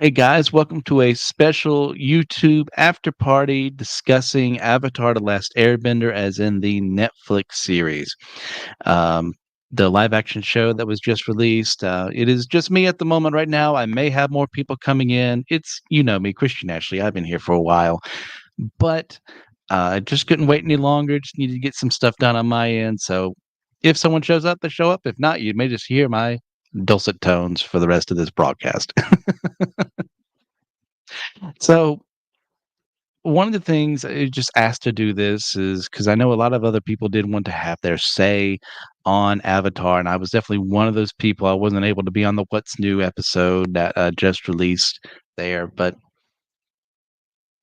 Hey guys, welcome to a special YouTube after party discussing Avatar: The Last Airbender as in the Netflix series. Um, the live action show that was just released. It is just me at the moment right now. I may have more people coming in. It's, you know me, Christian Ashley. I've been here for a while, but I just couldn't wait any longer. Just needed to get some stuff done on my end. So if someone shows up, they show up. If not, you may just hear my dulcet tones for the rest of this broadcast. So one of the things I just asked to do this is because I know a lot of other people did want to have their say on Avatar, and I was definitely one of those people. I wasn't able to be on the What's New episode that just released there, but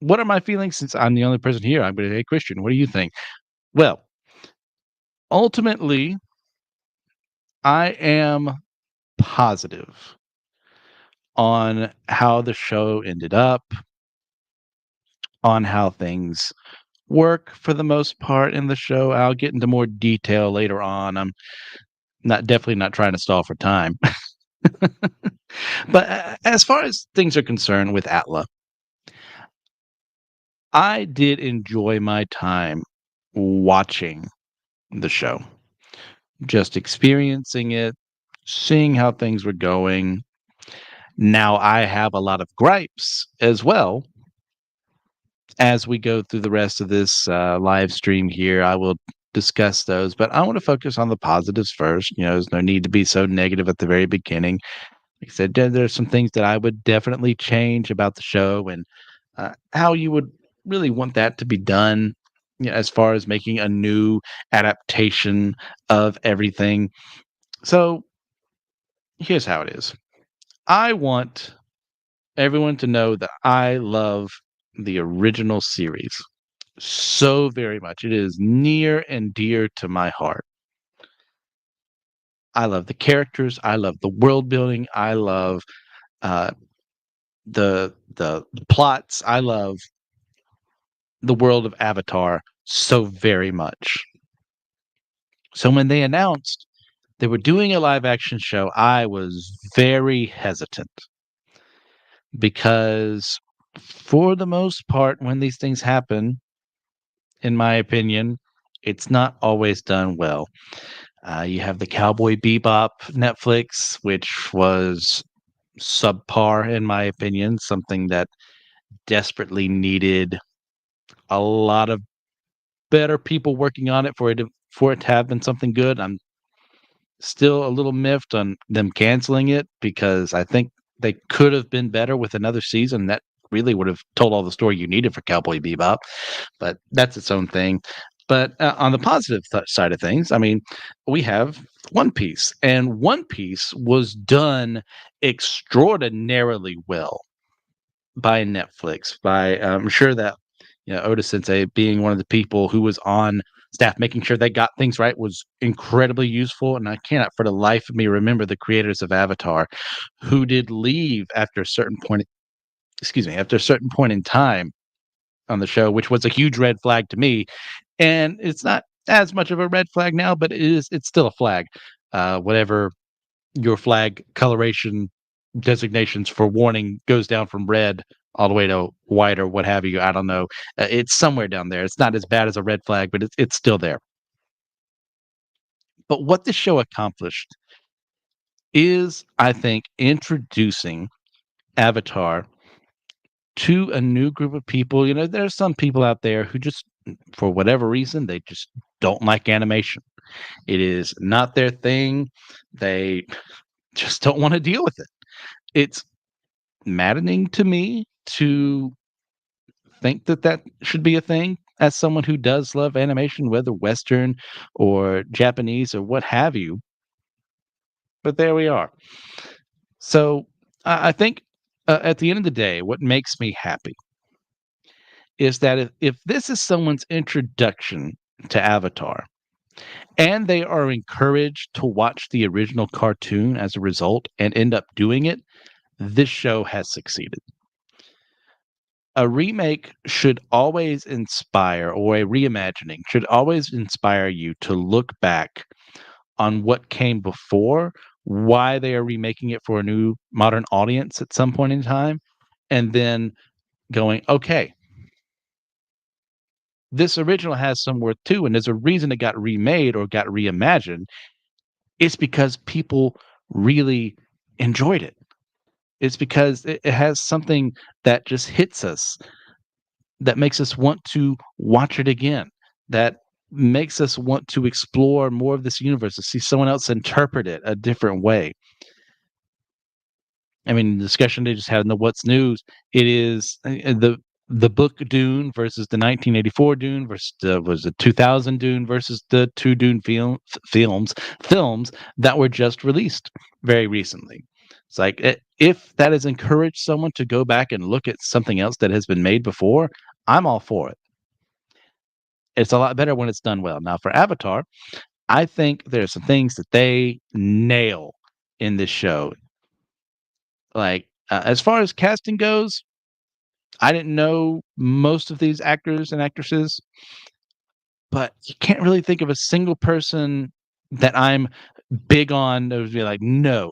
what are my feelings since I'm the only person here? I'm going to, hey, Christian, what do you think? Well, ultimately, I am positive on how the show ended up, on how things work for the most part in the show. I'll get into more detail later on. I'm not definitely not trying to stall for time. But as far as things are concerned with Atla, I did enjoy my time watching the show, just experiencing it, seeing how things were going. Now I have a lot of gripes as well as we go through the rest of this live stream here. I will discuss those, but I want to focus on the positives first. You know, there's no need to be so negative at the very beginning. Like I said, there's some things that I would definitely change about the show and how you would really want that to be done, you know, as far as making a new adaptation of everything. So here's how it is. I want everyone to know that I love the original series so very much. It is near and dear to my heart. I love the characters. I love the world building. I love uh, the plots. I love the world of Avatar so very much. So when they announced they were doing a live action show, I was very hesitant because for the most part, when these things happen, in my opinion, it's not always done well. You have the Cowboy Bebop Netflix, which was subpar, in my opinion, something that desperately needed a lot of better people working on it for it to have been something good. I'm still a little miffed on them canceling it because I think they could have been better with another season. That really would have told all the story you needed for Cowboy Bebop, but that's its own thing. But on the positive side of things, I mean, we have One Piece, and One Piece was done extraordinarily well by Netflix. By I'm sure that Oda Sensei being one of the people who was on staff making sure they got things right was incredibly useful. And I cannot for the life of me remember the creators of Avatar who did leave after a certain point. Excuse me, after a certain point in time on the show, which was a huge red flag to me. And it's not as much of a red flag now, but it's still a flag. Whatever your flag coloration designations for warning goes down from red all the way to white or what have you. I don't know. It's somewhere down there. It's not as bad as a red flag, but it's still there. But what the show accomplished is, I think, introducing Avatar to a new group of people. You know, there's some people out there who just, for whatever reason, they just don't like animation. It is not their thing. They just don't want to deal with it. It's maddening to me to think that that should be a thing as someone who does love animation, whether Western or Japanese or what have you. But there we are. So I think at the end of the day, what makes me happy is that if this is someone's introduction to Avatar and they are encouraged to watch the original cartoon as a result and end up doing it, this show has succeeded. A remake should always inspire, or a reimagining should always inspire you to look back on what came before why they are remaking it for a new modern audience at some point in time, and then going, "Okay, this original has some worth too, and there's a reason it got remade or got reimagined. It's because people really enjoyed it. It's because it has something that just hits us, that makes us want to watch it again, that makes us want to explore more of this universe, to see someone else interpret it a different way." I mean, the discussion they just had in the What's News, it is the book Dune versus the 1984 Dune versus the was it 2000 Dune versus the two Dune films that were just released very recently. It's like if that has encouraged someone to go back and look at something else that has been made before, I'm all for it. It's a lot better when it's done well. Now for Avatar, I think there's some things that they nail in this show. Like as far as casting goes, I didn't know most of these actors and actresses, but you can't really think of a single person that I'm big on that would be like, "No,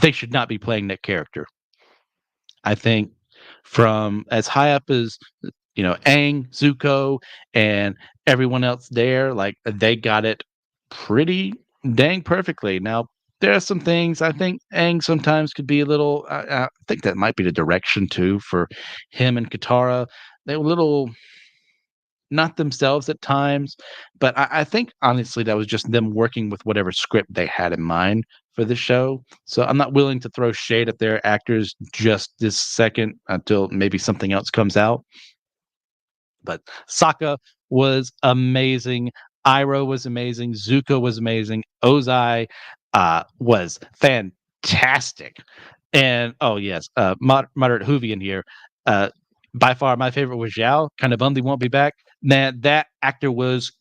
they should not be playing that character." I think from as high up as, Aang, Zuko, and everyone else there, like, they got it pretty dang perfectly. Now, there are some things I think Aang sometimes could be a little I think that might be the direction too for him and Katara. They were a little not themselves at times, but I think honestly that was just them working with whatever script they had in mind for the show. So I'm not willing to throw shade at their actors just this second until maybe something else comes out. But Sokka was amazing. Iroh was amazing. Zuko was amazing. Ozai was fantastic. And oh yes, moderate Hoovian here. Uh, by far, my favorite was Zhao. Kind of bummed he won't be back. Man, that actor was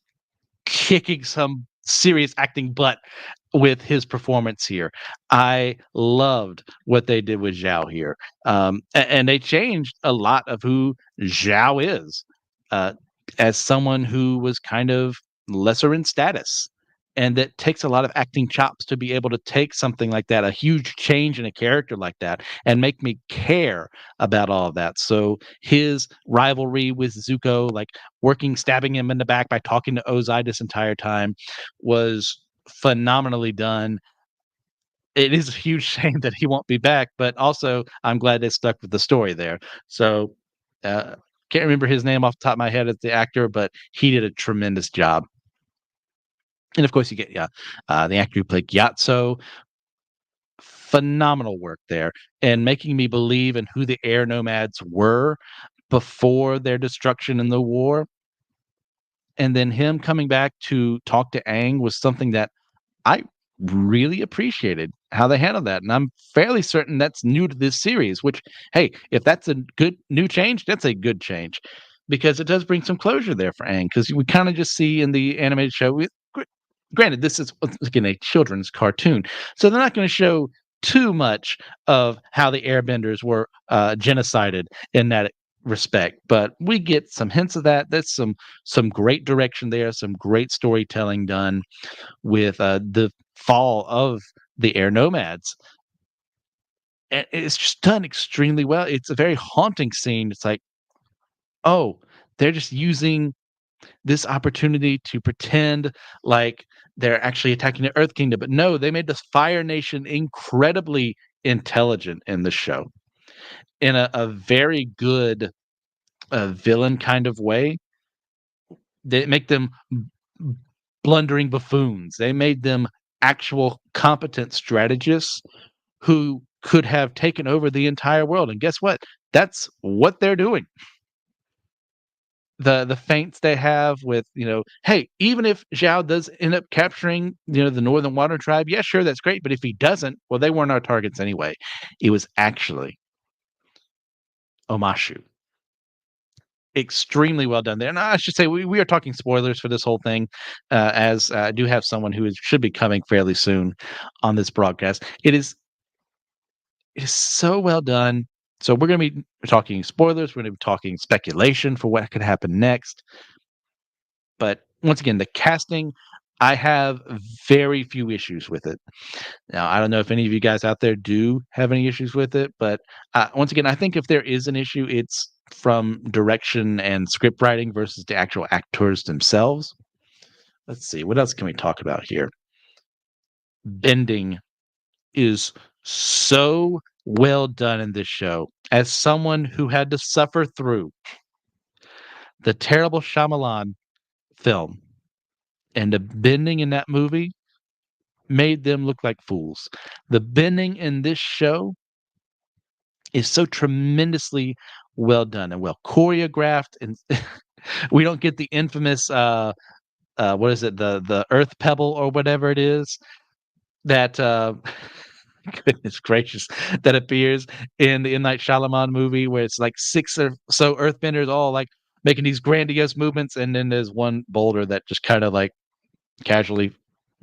kicking some serious acting butt with his performance here. I loved what they did with Zhao here. And they changed a lot of who Zhao is uh, as someone who was kind of lesser in status. And that takes a lot of acting chops to be able to take something like that, a huge change in a character like that, and make me care about all of that. So his rivalry with Zuko, like stabbing him in the back by talking to Ozai this entire time, was phenomenally done. It is a huge shame that he won't be back, but also I'm glad they stuck with the story there. So, uh, can't remember his name off the top of my head as the actor, but he did a tremendous job. And of course, you get the actor who played Gyatso, phenomenal work there, and making me believe in who the air nomads were before their destruction in the war. And then him coming back to talk to Aang was something that I really appreciated how they handled that, and I'm fairly certain that's new to this series, which, hey, if that's a good new change, that's a good change because it does bring some closure there for Aang. Because we kinda just see in the animated show granted, this is again a children's cartoon, so they're not gonna show too much of how the airbenders were, genocided in that respect, but we get some hints of that. There's some great direction there, some great storytelling done with, the fall of the air nomads, and it's just done extremely well. It's a very haunting scene. It's like, "Oh, they're just using this opportunity to pretend like they're actually attacking the Earth Kingdom," but no, they made this Fire Nation incredibly intelligent in the show in a very good, villain kind of way. They make them b blundering buffoons. They made them actual competent strategists who could have taken over the entire world, and guess what? That's what they're doing. The feints they have with, "Hey, even if Zhao does end up capturing, the Northern Water Tribe, yeah, sure, that's great, but if he doesn't, well, they weren't our targets anyway." It was actually Omashu. Extremely well done there, and I should say we are talking spoilers for this whole thing, as I do have someone who should be coming fairly soon on this broadcast. It is so well done. So we're gonna be talking spoilers, we're gonna be talking speculation for what could happen next. But once again, the casting, I have very few issues with it. Now, I don't know if any of you guys out there do have any issues with it, but once again, I think if there is an issue, it's from direction and script writing versus the actual actors themselves. Let's see, what else can we talk about here? Bending is so well done in this show. As someone who had to suffer through the terrible Shyamalan film, and the bending in that movie made them look like fools. The bending in this show is so tremendously well done and well choreographed, and we don't get the infamous what is it, the earth pebble or whatever it is that goodness gracious, that appears in the M. Night Shyamalan movie where it's like 6 or so earthbenders all like making these grandiose movements, and then there's one boulder that just kind of like casually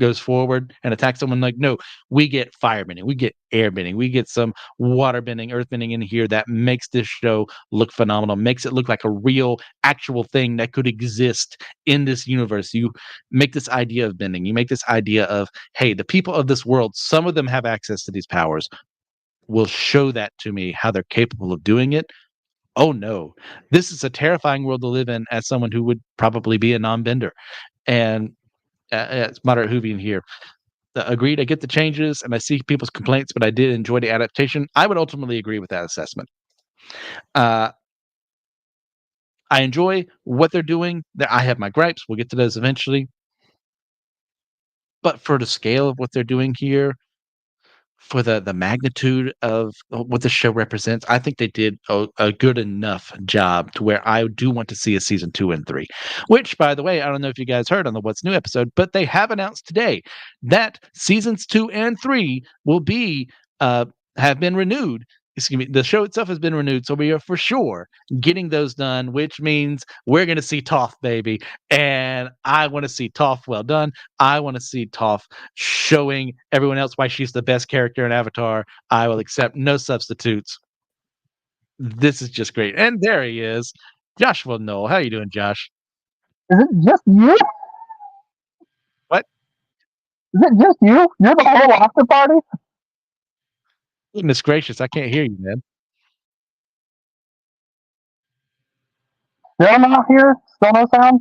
goes forward and attacks someone. Like, no, we get firebending, we get airbending, we get some waterbending, earthbending in here that makes this show look phenomenal, makes it look like a real, actual thing that could exist in this universe. You make this idea of bending, you make this idea of, hey, the people of this world, some of them have access to these powers. Will show that to me how they're capable of doing it. Oh no, this is a terrifying world to live in as someone who would probably be a non-bender. And it's moderate Whovian here. Agreed, I get the changes and I see people's complaints, but I did enjoy the adaptation. I would ultimately agree with that assessment. Uh, I enjoy what they're doing. I have my gripes. We'll get to those eventually. But for the scale of what they're doing here, for the magnitude of what the show represents, I think they did a good enough job to where I do want to see a season 2 and 3. Which, by the way, I don't know if you guys heard on the What's New episode, but they have announced today that seasons 2 and 3 will be have been renewed. Excuse me, the show itself has been renewed, so we are for sure getting those done, which means we're going to see Toph, baby. And I want to see Toph well done. I want to see Toph showing everyone else why she's the best character in Avatar. I will accept no substitutes. This is just great. And there he is. Joshua Knoll. How you doing, Josh? Is it just you? What? Is it just you? You're the whole after party? Goodness gracious, I can't hear you, man. Still not here? Still no sound?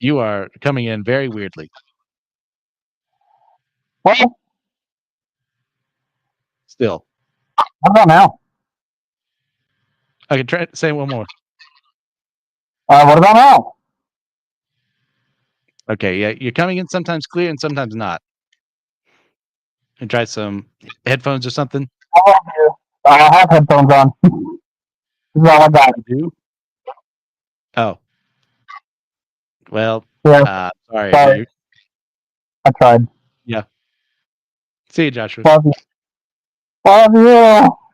You are coming in very weirdly. Well, Still. how about now? I can try say one more. What about now? Okay, yeah, you're coming in sometimes clear and sometimes not. And try some headphones or something. I love you. I have headphones on. This is all I got. You do? Oh. Well, Yeah, sorry, sorry. dude. I tried. Yeah. See you, Joshua. Love you. Love you.